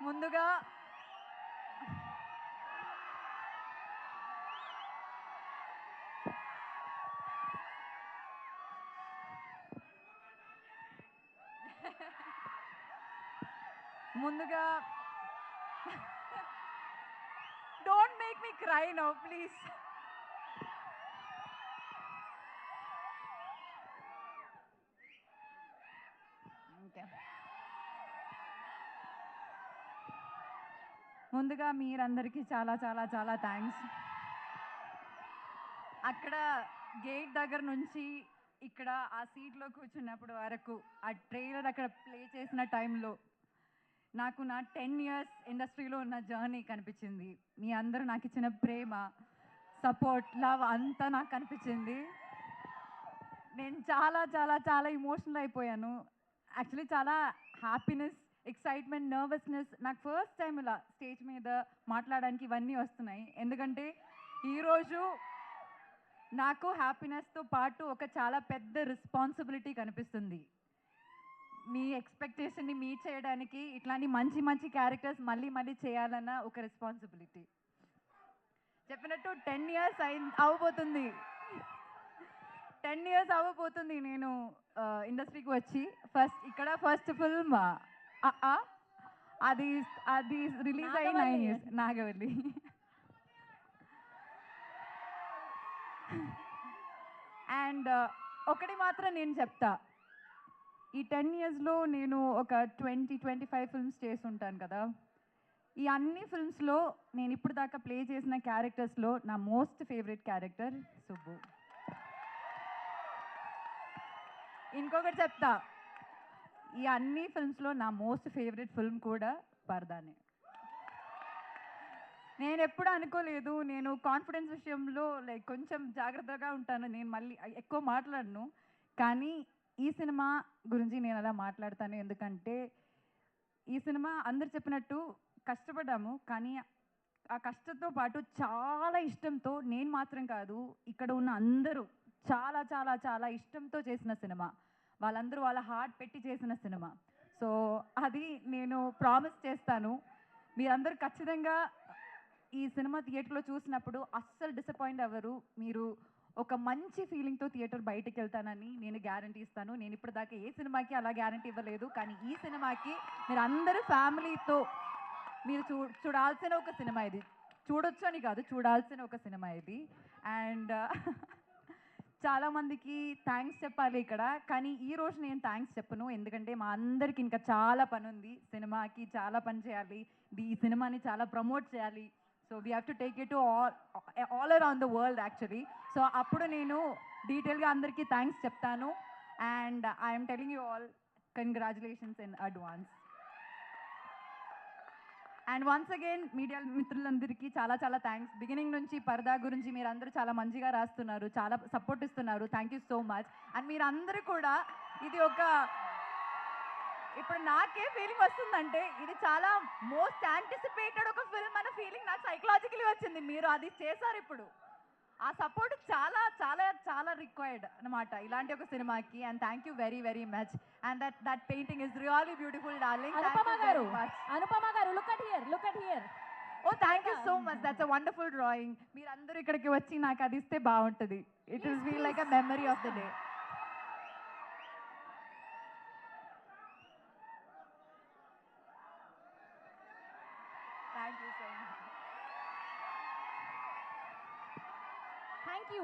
ముందుగా ముందుగా don't make me cry now please. Okay, ముందుగా మీరందరికీ చాలా చాలా చాలా థ్యాంక్స్. అక్కడ గేట్ దగ్గర నుంచి ఇక్కడ ఆ సీట్లో కూర్చున్నప్పుడు వరకు ఆ ట్రైలర్ అక్కడ ప్లే చేసిన టైంలో నాకు నా 10 ఇయర్స్ ఇండస్ట్రీలో ఉన్న జర్నీ కనిపించింది. మీ అందరూ నాకు ఇచ్చిన ప్రేమ, సపోర్ట్, లవ్ అంతా నాకు కనిపించింది. నేను చాలా చాలా చాలా ఎమోషనల్ అయిపోయాను. యాక్చువల్లీ చాలా హ్యాపీనెస్, ఎక్సైట్మెంట్, నర్వస్నెస్. నాకు ఫస్ట్ టైం ఇలా స్టేజ్ మీద మాట్లాడడానికి ఇవన్నీ వస్తున్నాయి. ఎందుకంటే ఈరోజు నాకు హ్యాపీనెస్తో పాటు ఒక చాలా పెద్ద రెస్పాన్సిబిలిటీ కనిపిస్తుంది. మీ ఎక్స్పెక్టేషన్ని మీట్ చేయడానికి ఇట్లాంటి మంచి మంచి క్యారెక్టర్స్ మళ్ళీ మళ్ళీ చేయాలన్న ఒక రెస్పాన్సిబిలిటీ. చెప్పినట్టు 10 ఇయర్స్ అవ్వబోతుంది. 10 ఇయర్స్ అవ్వబోతుంది నేను ఇండస్ట్రీకి వచ్చి. ఫస్ట్ ఫిల్మ్ అది అది రిలీజ్ అయ్యి 9 ఇయర్స్. నాగవల్లి. అండ్ ఒకటి మాత్రం నేను చెప్తా, ఈ 10 ఇయర్స్లో నేను ఒక 20-25 ఫిల్మ్స్ చేసి ఉంటాను కదా. ఈ అన్ని ఫిల్మ్స్లో నేను ఇప్పుడు దాకా ప్లే చేసిన క్యారెక్టర్స్లో నా మోస్ట్ ఫేవరెట్ క్యారెక్టర్ సుబ్బు. ఇంకొకటి చెప్తా, ఈ అన్ని ఫిల్మ్స్లో నా మోస్ట్ ఫేవరెట్ ఫిల్మ్ కూడా పరదానే. నేను ఎప్పుడు అనుకోలేదు, నేను కాన్ఫిడెన్స్ విషయంలో లైక్ కొంచెం జాగ్రత్తగా ఉంటాను, నేను మళ్ళీ ఎక్కువ మాట్లాడను. కానీ ఈ సినిమా గురించి నేను అలా మాట్లాడతాను. ఎందుకంటే ఈ సినిమా అందరు చెప్పినట్టు కష్టపడ్డాము, కానీ ఆ కష్టంతో పాటు చాలా ఇష్టంతో, నేను మాత్రం కాదు ఇక్కడ ఉన్న అందరూ చాలా చాలా చాలా ఇష్టంతో చేసిన సినిమా. వాళ్ళందరూ వాళ్ళ హార్ట్ పెట్టి చేసిన సినిమా. సో అది నేను ప్రామిస్ చేస్తాను, మీరందరూ ఖచ్చితంగా ఈ సినిమా థియేటర్లో చూసినప్పుడు అస్సలు డిసప్పాయింట్ అవ్వరు. మీరు ఒక మంచి ఫీలింగ్తో థియేటర్ బయటకు వెళ్తానని నేను గ్యారంటీ ఇస్తాను. నేను ఇప్పటిదాకా ఏ సినిమాకి అలా గ్యారంటీ ఇవ్వలేదు, కానీ ఈ సినిమాకి మీరు అందరూ ఫ్యామిలీతో మీరు చూడాల్సిన ఒక సినిమా ఇది. చూడొచ్చు అని కాదు, చూడాల్సిన ఒక సినిమా ఇది. అండ్ చాలామందికి థ్యాంక్స్ చెప్పాలి ఇక్కడ, కానీ ఈరోజు నేను థ్యాంక్స్ చెప్పను. ఎందుకంటే మా అందరికి ఇంకా చాలా పని ఉంది. సినిమాకి చాలా పని చేయాలి, ఈ సినిమాని చాలా ప్రమోట్ చేయాలి. So we have to take it to all around the world actually. So అప్పుడు నేను డీటెయిల్గా అందరికీ థ్యాంక్స్ చెప్తాను. And I'm telling you all congratulations in advance. And once again media మిత్రులందరికీ చాలా చాలా థ్యాంక్స్. బిగినింగ్ నుంచి పరదా గురించి మీరు అందరూ చాలా మంచిగా రాస్తున్నారు, చాలా సపోర్ట్ ఇస్తున్నారు. Thank you so much. And మీరందరూ కూడా ఇది ఒక, ఇప్పుడు నాకే ఫీలింగ్ వస్తుందంటే ఇది చాలా మోస్ట్ యాంటిసిపేటెడ్ ఒక ఫిల్మ్ అన్న ఫీలింగ్ నాకు సైకలాజికలీ వచ్చింది. మీరు అది చేశారు. ఇప్పుడు ఆ సపోర్ట్ చాలా చాలా చాలా రిక్వైర్డ్ అనమాట ఇలాంటి ఒక సినిమాకి. And thank you very very much. And that painting is really beautiful darling. Anupama garu look at here. Oh thank you so much, that's a wonderful drawing. మీరందరూ ఇక్కడికి వచ్చి నాకు అది ఇస్తే బాగుంటుంది. It will feel like a memory of the day. Thank you so much. Thank you.